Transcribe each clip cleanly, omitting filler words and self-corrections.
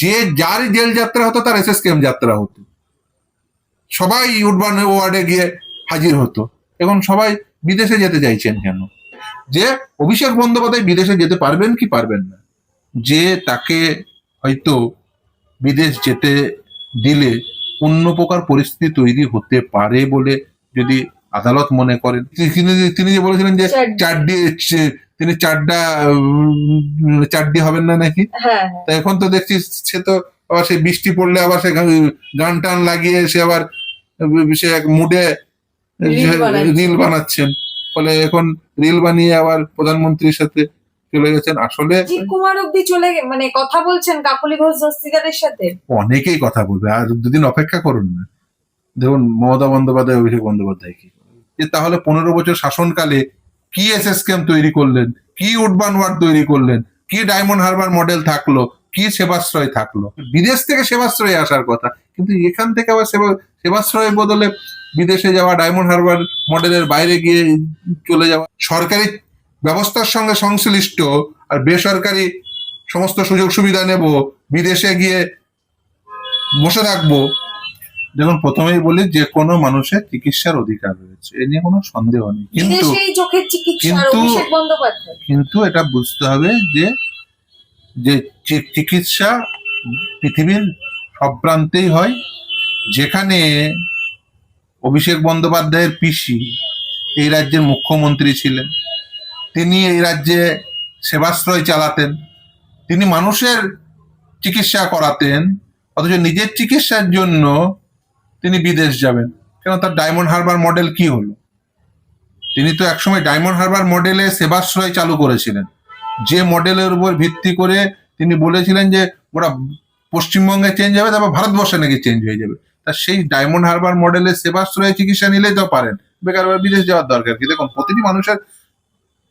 যে যার জেল যাত্রা হতো তার এসএসকেএম যাত্রা হতো, সবাই উডবান ওয়ার্ডে গিয়ে হাজির হতো। এখন সবাই বিদেশে যেতে চাইছেন কেন? যে অভিষেক বন্দ্যোপাধ্যায় বিদেশে যেতে পারবেন কি পারবেন না, যে তাকে হয়তো বিদেশ যেতে দিলে অন্য প্রকার পরিস্থিতি তৈরি হতে পারে বলে যদি আদালত মনে করেন, তিনি যে বলেছিলেন যে তিনি চাড্ডি হবেন না নাকি, তা এখন তো দেখছি সে তো আবার সে বৃষ্টি পড়লে আবার সে গান টান লাগিয়ে সে আবার সে এক মুডে রিল বানাচ্ছেন। ফলে এখন রিল বানিয়ে আবার প্রধানমন্ত্রীর সাথে চলে গেছেন। আসলে কুমার অব্দি চলে মানে কথা বলছেন কাকলি ঘোষ দস্তিদারের সাথে। অনেকেই কথা বলবে, আর দুদিন অপেক্ষা করুন না, দেখুন মমতা বন্দ্যোপাধ্যায় অভিষেক বন্দ্যোপাধ্যায় কি যে তাহলে 15 বছর শাসনকালে কি এসএসকেএম তৈরি করলেন, কি উডবান ওয়ার্ড তৈরি করলেন, কি ডায়মন্ড হারবার মডেল থাকলো, কি সেবাশ্রয় থাকলো। বিদেশ থেকে সেবাশ্রয় আসার কথা, কিন্তু এখান থেকে আবার সেবাশ্রয়ের বদলে বিদেশে যাওয়া, ডায়মন্ড হারবার মডেলের বাইরে গিয়ে চলে যাওয়া, সরকারি ব্যবস্থার সঙ্গে সংশ্লিষ্ট আর বেসরকারি সমস্ত সুযোগ সুবিধা নেব, বিদেশে গিয়ে বসে থাকবো। দেখুন প্রথমেই বলি, যে কোনো মানুষের চিকিৎসার অধিকার রয়েছে, এ নিয়ে কোনো সন্দেহ নেই, কিন্তু এটা বুঝতে হবে যে চিকিৎসা পৃথিবীর সব প্রান্তেই হয়। যেখানে অভিষেক বন্দ্যোপাধ্যায়ের পিসি এই রাজ্যের মুখ্যমন্ত্রী ছিলেন, তিনি এই রাজ্যে সেবাশ্রয় চালাতেন, তিনি মানুষের চিকিৎসা করাতেন, অথচ নিজের চিকিৎসার জন্য তিনি বিদেশ যাবেন কেন? তার ডায়মন্ড হারবার মডেল কি হলো? তিনি তো একসময় ডায়মন্ড হারবার মডেলে সেবাশ্রয় চালু করেছিলেন, যে মডেলের উপর ভিত্তি করে তিনি বলেছিলেন যে ওরা পশ্চিমবঙ্গে চেঞ্জ হবে, তারপর ভারতবর্ষে নাকি চেঞ্জ হয়ে যাবে। তা সেই ডায়মন্ড হারবার মডেলে সেবাশ্রয়ে চিকিৎসা নিলেই তো পারেন, বেকার বিদেশ যাওয়ার দরকার কি? দেখুন প্রতিটি মানুষের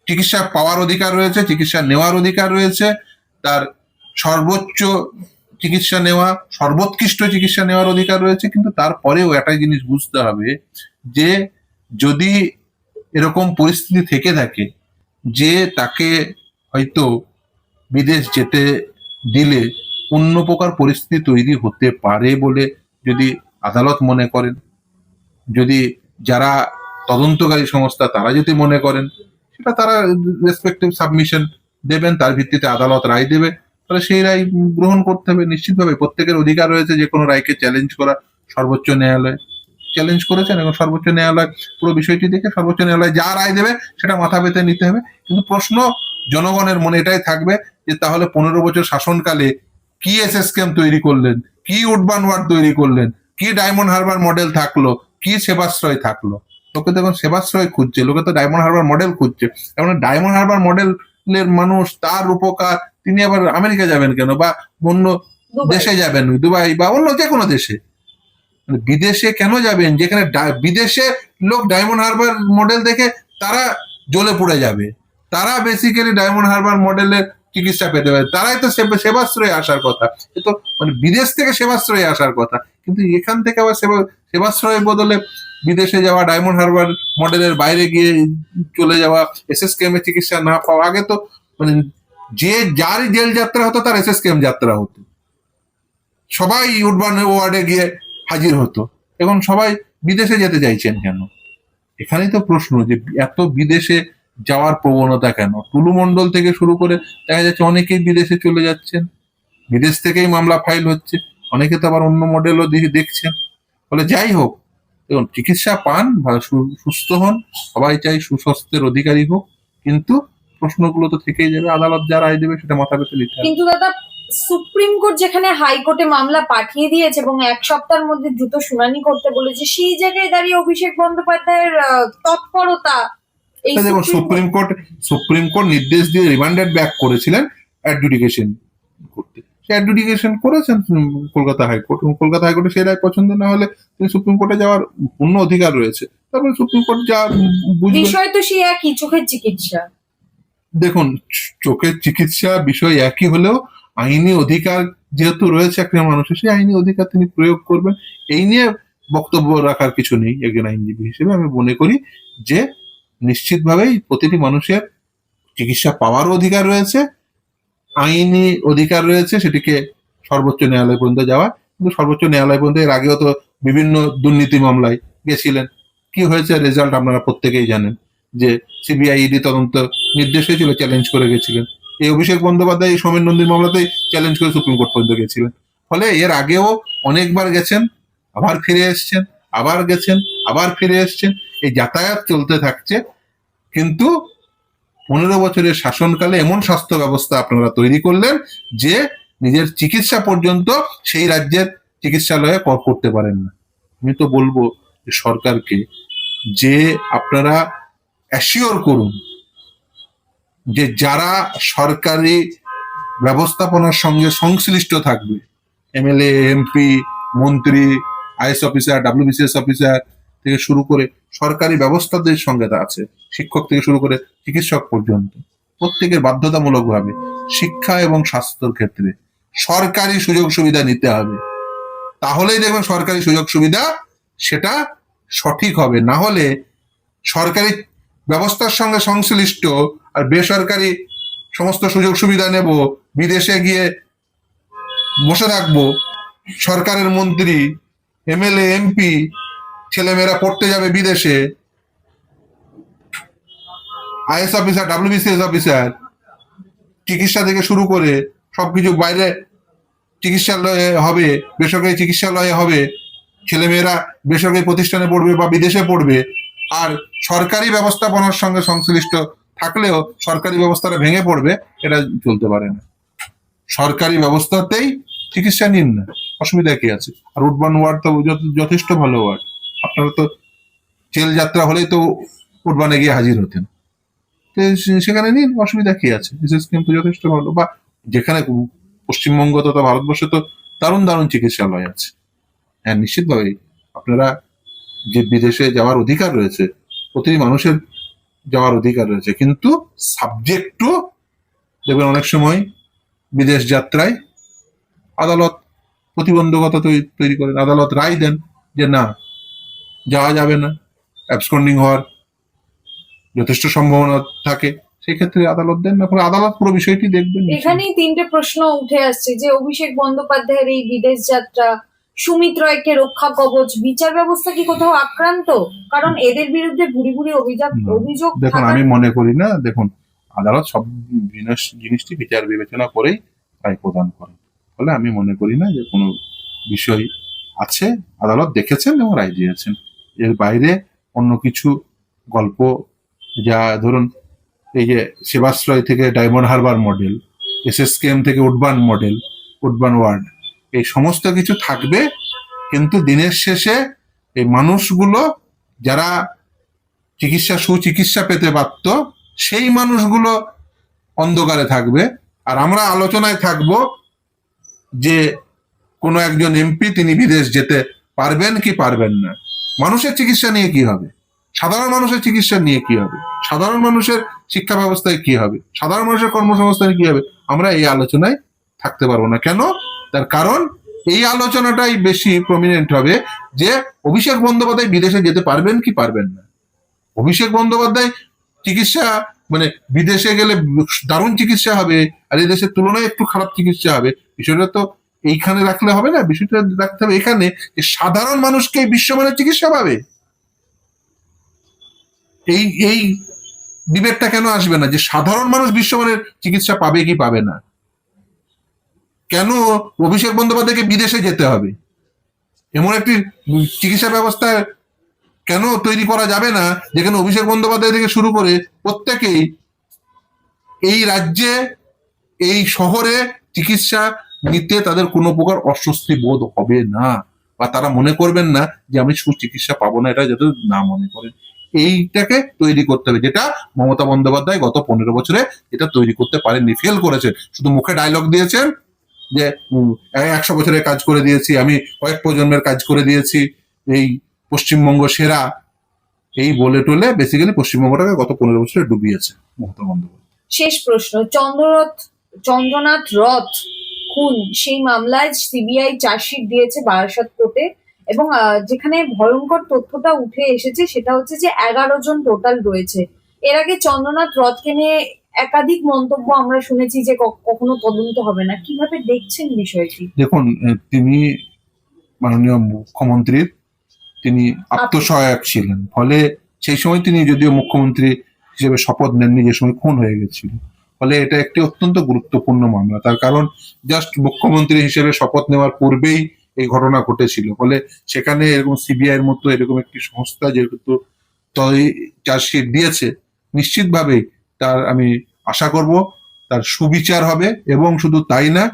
চিকিৎসা পাওয়ার অধিকার রয়েছে, চিকিৎসা নেওয়ার অধিকার রয়েছে, তার সর্বোচ্চ চিকিৎসা নেওয়া, সর্বোৎকৃষ্ট চিকিৎসা নেওয়ার অধিকার রয়েছে। কিন্তু তারপরেও একটা জিনিস বুঝতে হবে যে যদি এরকম পরিস্থিতি থেকে থাকে যে তাকে হয়তো বিদেশ যেতে দিলে অন্য প্রকার পরিস্থিতি তৈরি হতে পারে বলে যদি আদালত মনে করেন, যদি যারা তদন্তকারী সংস্থা তারা যদি মনে করেন, সেটা তারা রেসপেক্টিভ সাবমিশন দেবেন, তার ভিত্তিতে আদালত রায় দেবে, তাহলে সেই রায় গ্রহণ করতে হবে। নিশ্চিতভাবে প্রত্যেকের অধিকার রয়েছে যে কোনো রায়কে চ্যালেঞ্জ করা। সর্বোচ্চ ন্যায়ালয় চ্যালেঞ্জ করেছেন, এবং সর্বোচ্চ ন্যায়ালয় পুরো বিষয়টি দেখে সর্বোচ্চ ন্যায়ালয় যা রায় দেবে সেটা মাথা পেতে নিতে হবে। কিন্তু প্রশ্ন জনগণের মনে এটাই থাকবে যে তাহলে 15 বছর শাসনকালে কি এসএসকেএম তৈরি করলেন, কি উডবান ওয়ার্ড তৈরি করলেন, কি ডায়মন্ড হারবার মডেল থাকলো, কি সেবাশ্রয় থাকলো। লোকে দেখুন সেবাশ্রয় খুঁজছে, লোকে তো ডায়মন্ড হারবার মডেল খুঁজছে। এখন ডায়মন্ড হারবার মডেলের মানুষ, তার উপকার, তিনি আবার আমেরিকা যাবেন কেন, বা অন্য দেশে যাবেন, দুবাই বা অন্য যে কোনো দেশে, বিদেশে কেন যাবেন? যেখানে বিদেশে লোক ডায়মন্ড হারবার মডেল দেখে তারা জ্বলে পড়ে যাবে, তারা বেসিক্যালি ডায়মন্ড হারবার মডেলের চিকিৎসা পেতে পারে, তারাই তো সেবাশ্রয়ে আসার কথা। তো মানে বিদেশ থেকে সেবাশ্রয়ে আসার কথা, কিন্তু এখান থেকে আবার সেবাশ্রয়ের বদলে বিদেশে যাওয়া, ডায়মন্ড হারবার মডেলের বাইরে গিয়ে চলে যাওয়া, এসএসকেএম এর চিকিৎসা না পাওয়া। আগে তো মানে যে যার জেল যাত্রা হতো তার এসএসকেএম যাত্রা হতো, সবাই উডবান ওয়ার্ডে গিয়ে হাজির হতো। এখন সবাই বিদেশে যেতে চাইছেন কেন? এখানেই তো প্রশ্ন যে এত বিদেশে যাওয়ার প্রবণতা কেন? টুলু মণ্ডল থেকে শুরু করে দেখা যাচ্ছে অনেকেই বিদেশে চলে যাচ্ছেন, বিদেশ থেকেই মামলা ফাইল হচ্ছে, অনেকে তো আবার অন্য মডেলও দেখছেন। ফলে যাই হোক, দেখুন চিকিৎসা পান বা সুস্থ হন, সবাই চাই সুস্বাস্থ্যের অধিকারী হোক, কিন্তু প্রশ্নগুলো তো থেকেই যাবে। আদালত যা রায় দেবে সেটা মাথা পেতে নিতে হবে। কিন্তু দাদা সুপ্রিম কোর্ট যেখানে হাইকোর্টে মামলা পাঠিয়ে দিয়েছে এবং 1 সপ্তাহের মধ্যে দ্রুত শুনানি করতে বলেছে, সেই জায়গায় দাঁড়িয়ে অভিষেক বন্দ্যোপাধ্যায়ের তৎপরতা। দেখুন সুপ্রিম কোর্ট নির্দেশ দিয়ে রিমান্ডেড ব্যাক করেছিলেন অ্যাডজুডিকেশন করতে, সে অ্যাডজুডিকেশন করেছেন কলকাতা হাইকোর্ট, এবং কলকাতা হাইকোর্টে সেই রায় পছন্দ না হলে তিনি সুপ্রিম কোর্টে যাওয়ার পূর্ণ অধিকার রয়েছে। তারপরে সুপ্রিম কোর্ট যা বুঝবে। বিষয় তো সেই একই, চোখের চিকিৎসা। দেখুন চোখের চিকিৎসা বিষয় একই হলেও আইনি অধিকার যেহেতু রয়েছে একটা মানুষের, সেই আইনি অধিকার তিনি প্রয়োগ করবেন। এই নিয়ে বক্তব্য রাখার কিছু নেই। একজন আইনজীবী হিসেবে আমি মনে করি যে নিশ্চিতভাবেই প্রতিটি মানুষের চিকিৎসা পাওয়ারও অধিকার রয়েছে, আইনি অধিকার রয়েছে সেটিকে সর্বোচ্চ ন্যায়ালয় পর্যন্ত যাওয়া। কিন্তু সর্বোচ্চ ন্যায়ালয় পর্যন্ত এর আগেও তো বিভিন্ন দুর্নীতি মামলায় গেছিলেন। কি হয়েছে রেজাল্ট আপনারা প্রত্যেকেই জানেন, যে সিবিআই ইডি তদন্ত নির্দেশ হয়েছিল, চ্যালেঞ্জ করে গেছিলেন। এই অভিষেক বন্দ্যোপাধ্যায় এই সোমেন নন্দীর মামলাতেই চ্যালেঞ্জ করে সুপ্রিম কোর্ট পর্যন্ত গেছিলেন। ফলে এর আগেও অনেকবার গেছেন, আবার ফিরে এসছেন, আবার গেছেন, আবার ফিরে এসছেন, এই যাতায়াত চলতে থাকছে। কিন্তু 15 বছরের শাসনকালে এমন স্বাস্থ্য ব্যবস্থা আপনারা তৈরি করলেন যে নিজের চিকিৎসা পর্যন্ত সেই রাজ্যের চিকিৎসালয়ে করতে পারেন না। আমি তো বলবো যে সরকারকে, যে আপনারা অ্যাসিওর করুন যে যারা সরকারি ব্যবস্থাপনার সঙ্গে সংশ্লিষ্ট থাকবে, এমএলএ, এমপি, মন্ত্রী, আইএস অফিসার, ডাব্লিউবিসিএস অফিসার থেকে শুরু করে সরকারি ব্যবস্থাদের সঙ্গে আছে, শিক্ষক থেকে শুরু করে চিকিৎসক পর্যন্ত, প্রত্যেকের বাধ্যতামূলকভাবে শিক্ষা এবং স্বাস্থ্যের ক্ষেত্রে সরকারি সুযোগ সুবিধা নিতে হবে। তাহলেই দেখবেন সরকারি সুযোগ সুবিধা সেটা সঠিক হবে। না হলে সরকারি ব্যবস্থার সঙ্গে সংশ্লিষ্ট আর বেসরকারি সমস্ত সুযোগ সুবিধা নেব, বিদেশে গিয়ে বসে থাকবো, সরকারের মন্ত্রী, এমএলএ, এমপি ছেলেমেয়েরা পড়তে যাবে বিদেশে, আইএস অফিসার, ডাব্লিউবিসিএস অফিসার, চিকিৎসা থেকে শুরু করে সবকিছু বাইরে চিকিৎসালয়ে হবে, বেসরকারি চিকিৎসালয়ে হবে, ছেলেমেয়েরা বেসরকারি প্রতিষ্ঠানে পড়বে বা বিদেশে পড়বে। আর সরকারি ব্যবস্থাপনার সঙ্গে সংশ্লিষ্ট থাকলেও সরকারি ব্যবস্থাটা ভেঙে পড়বে, এটা চলতে পারে না। সরকারি ব্যবস্থাতেই চিকিৎসা নিন না, অসুবিধা কি আছে? আর উডবান ওয়ার্ড তো যথেষ্ট ভালো ওয়ার্ড। আপনারা তো জেল যাত্রা হলেই তো উডবানে গিয়ে হাজির হতেন, তো সেখানে নিন, অসুবিধা কি আছে? বিশেষ কিন্তু যথেষ্ট ভালো। বা যেখানে পশ্চিমবঙ্গ তথা ভারতবর্ষে তো দারুণ দারুণ চিকিৎসালয় আছে। হ্যাঁ, নিশ্চিতভাবেই আপনারা যে বিদেশে যাওয়ার অধিকার রয়েছে, প্রতিটি মানুষের যাওয়ার অধিকার রয়েছে, কিন্তু সাবজেক্ট টু দেখবেন অনেক সময় বিদেশ যাত্রায় আদালত প্রতিবন্ধকতা তৈরি করেন, আদালত রায় দেন যে না, যাওয়া যাবে না, অ্যাবসকন্ডিং হওয়ার যথেষ্ট সম্ভাবনা থাকে, সেই ক্ষেত্রে আদালত দেন না। ফলে আদালত পুরো বিষয়টি দেখবেন। এখানেই তিনটে প্রশ্ন উঠে আসছে যে অভিষেক বন্দ্যোপাধ্যায়ের এই বিদেশ যাত্রা, সুমিত রায়কে রক্ষা কবচ, বিচার ব্যবস্থা কি কোথাও আক্রান্ত? কারণ এদের বিরুদ্ধে ভুরি ভুরি অভিযোগ দেখুন, আমি মনে করি না। দেখুন, আদালত সব জিনিসটি বিচার বিবেচনা করেই রায় প্রদান করে। ফলে আমি মনে করি না যে কোনো বিষয় আছে, আদালত দেখেছেন এবং রায় দিয়েছেন। এর বাইরে অন্য কিছু গল্প, যা ধরুন এই যে সেবাশ্রয় থেকে ডায়মন্ড হারবার মডেল, এসএসকেএম থেকে উডবান মডেল, উডবান ওয়ার্ড, এই সমস্ত কিছু থাকবে। কিন্তু দিনের শেষে এই মানুষগুলো যারা সুচিকিৎসা পেতে পারত, সেই মানুষগুলো অন্ধকারে থাকবে। আর আমরা আলোচনায় থাকব যে কোনো একজন এমপি তিনি বিদেশ যেতে পারবেন কি পারবেন না। মানুষের চিকিৎসা নিয়ে কি হবে? সাধারণ মানুষের চিকিৎসা নিয়ে কি হবে? সাধারণ মানুষের শিক্ষা ব্যবস্থায় কি হবে? সাধারণ মানুষের কর্মসংস্থানে কি হবে? আমরা এই আলোচনায় থাকতে পারবো না। কেন? তার কারণ এই আলোচনাটাই বেশি প্রমিনেন্ট হবে যে অভিষেক বন্দ্যোপাধ্যায় বিদেশে যেতে পারবেন কি পারবেন না। অভিষেক বন্দ্যোপাধ্যায় চিকিৎসা, মানে বিদেশে গেলে দারুণ চিকিৎসা হবে আর এই দেশের তুলনায় একটু খারাপ চিকিৎসা হবে, বিষয়টা তো এইখানে রাখলে হবে না। বিষয়টা রাখতে হবে এখানে যে সাধারণ মানুষকে বিশ্বমানের চিকিৎসা পাবে। এই ডিবেটটা কেন আসবে না যে সাধারণ মানুষ বিশ্বমানের চিকিৎসা পাবে কি পাবে না? কেন অভিষেক বন্দ্যোপাধ্যায়কে বিদেশে যেতে হবে? এমন একটি চিকিৎসা ব্যবস্থা কেন তৈরি করা যাবে না যেখানে অভিষেক বন্দ্যোপাধ্যায় থেকে শুরু করে প্রত্যেকেই এই রাজ্যে, এই শহরে চিকিৎসা নিতে তাদের কোনো প্রকার অস্বস্তি বোধ হবে না, বা তারা মনে করবেন না যে আমি সুচিকিৎসা পাবো না, এটা যাতে না মনে করেন। এইটাকে তৈরি করতে হবে, যেটা মমতা বন্দ্যোপাধ্যায় গত 15 বছরে এটা তৈরি করতে পারেননি, ফেল করেছেন। শুধু মুখে ডায়লগ দিয়েছেন যে 100 বছরের কাজ করে দিয়েছি, আমি কয়েক প্রজন্মের কাজ করে দিয়েছি, এই পশ্চিমবঙ্গ সেরা, এই বলে টোলে বেসিক্যালি পশ্চিমবঙ্গটাকে গত 15 বছরে ডুবিয়েছে মমতা বন্দ্যোপাধ্যায়। শেষ প্রশ্ন, চন্দ্রনাথ রথ খুন সেই মামলায় সিবিআই চার্জশিট দিয়েছে বারাসাত কোর্টে, এবং যেখানে ভয়ঙ্কর তথ্যটা উঠে এসেছে সেটা হচ্ছে যে 11 জন টোটাল রয়েছে। এর আগে চন্দ্রনাথ রথকে নিয়ে একাধিক মন্তব্য আমরা শুনেছি যে কখনো তদন্ত হবে না, কিভাবে দেখছেন বিষয়টি? দেখুন, তিনি মাননীয় মুখ্যমন্ত্রীর তিনি আত্মসহায়ক ছিলেন, ফলে সেই সময় তিনি যদিও মুখ্যমন্ত্রী হিসেবে শপথ নেননি যে সময় খুন হয়ে গেছিল, ফলে এটা একটি অত্যন্ত গুরুত্বপূর্ণ মামলা। তার কারণ জাস্ট মুখ্যমন্ত্রী হিসেবে শপথ নেওয়ার পূর্বেই এই ঘটনা ঘটেছিল, ফলে সেখানে এরকম সিবিআই এর মতো এরকম একটি সংস্থা যেহেতু চার্জশিট দিয়েছে, নিশ্চিতভাবেই তার আমি আশা করব তার সুবিচার হবে, এবং শুধু তাই না,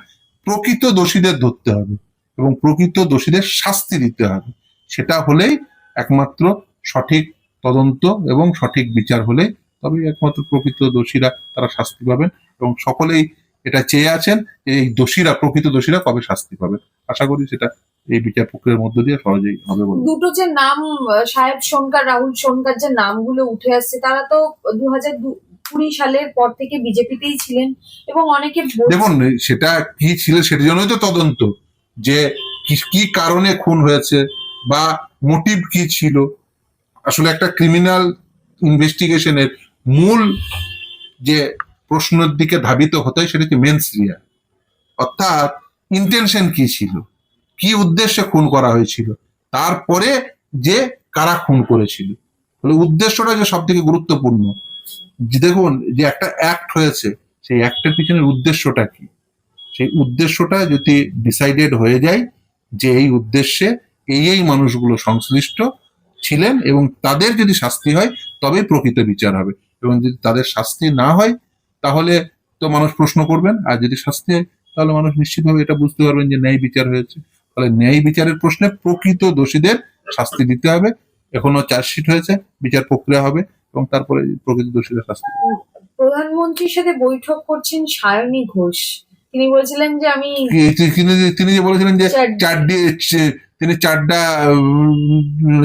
প্রকৃত দোষীদের ধরতে হবে এবং প্রকৃত দোষীদের শাস্তি দিতে হবে। সেটা হলেই একমাত্র সঠিক তদন্ত এবং সঠিক বিচার হলে তবেই একমাত্র প্রকৃত দোষীরা তারা শাস্তি পাবেন, এবং সকলেই এটা চেয়ে আছেন যে এই দোষীরা, প্রকৃত দোষীরা কবে শাস্তি পাবেন। আশা করি সেটা এই বিচার প্রক্রিয়ার মধ্য দিয়ে সহজেই হবে বলে। দুটো যে নাম, সাহেব সোনকার, রাহুল সোনকার যে নামগুলো উঠে আসছে, তারা তো 2020 সালের পর থেকে বিজেপিতেই ছিলেন, এবং অনেকে দেখুন সেটা কি ছিল, সেটার জন্যই তো তদন্ত, যে কি কারণে খুন হয়েছে বা মোটিভ কি ছিল। আসলে একটা ক্রিমিনাল ইনভেস্টিগেশনের মূল যে প্রশ্নের দিকে ধাবিত হতে হয় সেটা হচ্ছে মেন্স রিয়া, অর্থাৎ ইন্টেনশন কি ছিল, কি উদ্দেশ্যে খুন করা হয়েছিল, তারপরে যে কারা খুন করেছিল। ফলে উদ্দেশ্যটা যে সব থেকে গুরুত্বপূর্ণ। যে দেখুন, যে একটা অ্যাক্ট হয়েছে, সেই অ্যাক্টের পিছনের উদ্দেশ্যটা কি, সেই উদ্দেশ্যটা যদি ডিসাইডেড হয়ে যায় যে এই উদ্দেশ্যে এই মানুষগুলো সংশ্লিষ্ট ছিলেন এবং তাদের যদি শাস্তি হয় তবেই প্রকৃত বিচার হবে, এবং যদি তাদের শাস্তি না হয় তাহলে তো মানুষ প্রশ্ন করবেন, আর যদি শাস্তি হয় তাহলে মানুষ নিশ্চিতভাবে এটা বুঝতে পারবেন যে ন্যায় বিচার হয়েছে। ফলে ন্যায় বিচারের প্রশ্নে প্রকৃত দোষীদের শাস্তি দিতে হবে। এখনো চার্জশিট হয়েছে, বিচার প্রক্রিয়া হবে এবং তারপরে প্রকৃত দোষীদের শাস্তি। প্রধানমন্ত্রীর সাথে বৈঠক করছেন সায়নী ঘোষ, তিনি বলেছিলেন যে আমি তিনি যে বলেছিলেন যে তিনি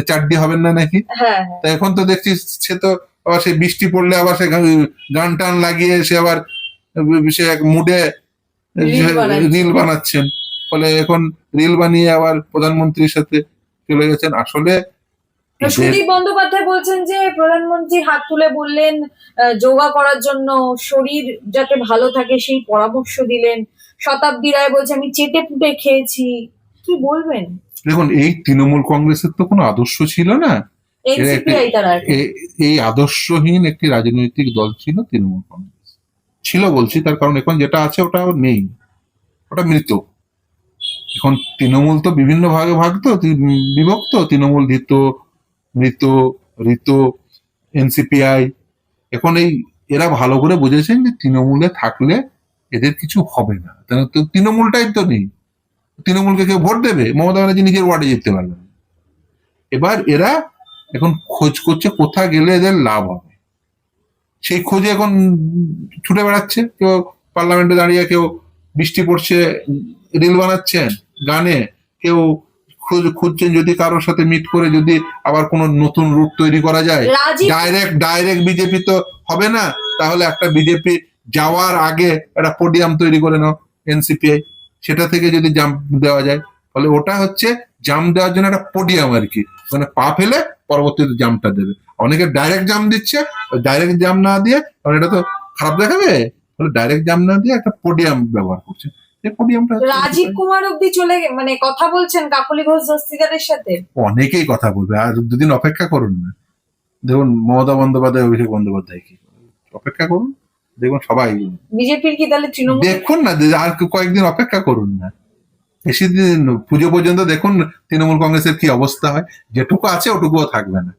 চারডি হবেন না নাকি। হ্যাঁ, তা এখন তো দেখছি সে তো আবার সে বৃষ্টি পড়লে আবার সে গান টান লাগিয়ে সে আবার সে এক মুডে রিল বানাচ্ছেন। ফলে এখন রিল বানিয়ে আবার প্রধানমন্ত্রীর সাথে চলে গেছেন। আসলে সুদীপ বন্দ্যোপাধ্যায় বলছেন যে প্রধানমন্ত্রী হাত তুলে বললেন যোগা করার জন্য, শরীর যাতে ভালো থাকে সেই পরামর্শ দিলেন। শতাব্দী রায় বলছে আমি চেটে পুটে খেয়েছি, কি বলবেন? দেখুন, এই তৃণমূল কংগ্রেসের তো কোনো আদর্শ ছিল না, এনসিপিআই তারা এই আদর্শহীন একটি রাজনৈতিক দল ছিল তৃণমূল কংগ্রেস। ছিল বলছি তার কারণ এখন যেটা আছে ওটা নেই, ওটা মৃত। এখন তৃণমূল তো বিভিন্ন ভাগে ভাগ, তো বিভক্ত, তৃণমূল ধৃত, মৃত, ঋত, এনসিপিআই। এখন এরা ভালো করে বুঝেছেন যে তৃণমূলে থাকলে এদের কিছু হবে না, তো তৃণমূলটাই তো নেই। তৃণমূলকে কেউ ভোট দেবে? মমতা ব্যানার্জি নিজের ওয়ার্ডে যেতে পারবে না। এবার এরা এখন খোঁজ করছে কোথা গেলে এদের লাভ হবে, সেই খোঁজে এখন ছুটে বেড়াচ্ছে। কেউ পার্লামেন্টে দাঁড়িয়ে, কেউ বৃষ্টি পড়ছে রিল বানাচ্ছেন গানে, কেউ খুঁজছেন যদি কারোর সাথে মিট করে যদি আবার কোনো নতুন রুট তৈরি করা যায়। ডাইরেক্ট বিজেপি তো হবে না, তাহলে একটা বিজেপি যাওয়ার আগে একটা পোডিয়াম তৈরি করে নাও এনসিপিআই, সেটা থেকে যদি জাম্প দেওয়া যায়, ফলে ওটা হচ্ছে জাম্প দেওয়ার জন্য একটা পোডিয়াম আর কি, মানে পা ফেলে পরবর্তীতে জাম্পটা দেবে। অনেকে ডাইরেক্ট জাম্প দিচ্ছে, ডাইরেক্ট জাম্প না দিয়ে, কারণ এটা তো খারাপ দেখাবে, ফলে ডাইরেক্ট জাম্প না দিয়ে একটা পোডিয়াম ব্যবহার করছে। রাজীব কুমার অব্দি চলে মানে কথা বলছেন কাকলি ঘোষ দস্তিদারের সাথে। অনেকেই কথা বলবে, আর দুদিন অপেক্ষা করুন না। দেখুন মমতা বন্দ্যোপাধ্যায়, অভিষেক বন্দ্যোপাধ্যায় কি অপেক্ষা করুন, দেখুন সবাই। বিজেপির কি তাহলে তৃণমূল? দেখুন না, আর কয়েকদিন অপেক্ষা করুন না, বেশি দিন পুজো পর্যন্ত দেখুন তৃণমূল কংগ্রেসের কি অবস্থা হয়। যেটুকু আছে ওটুকুও থাকবে না।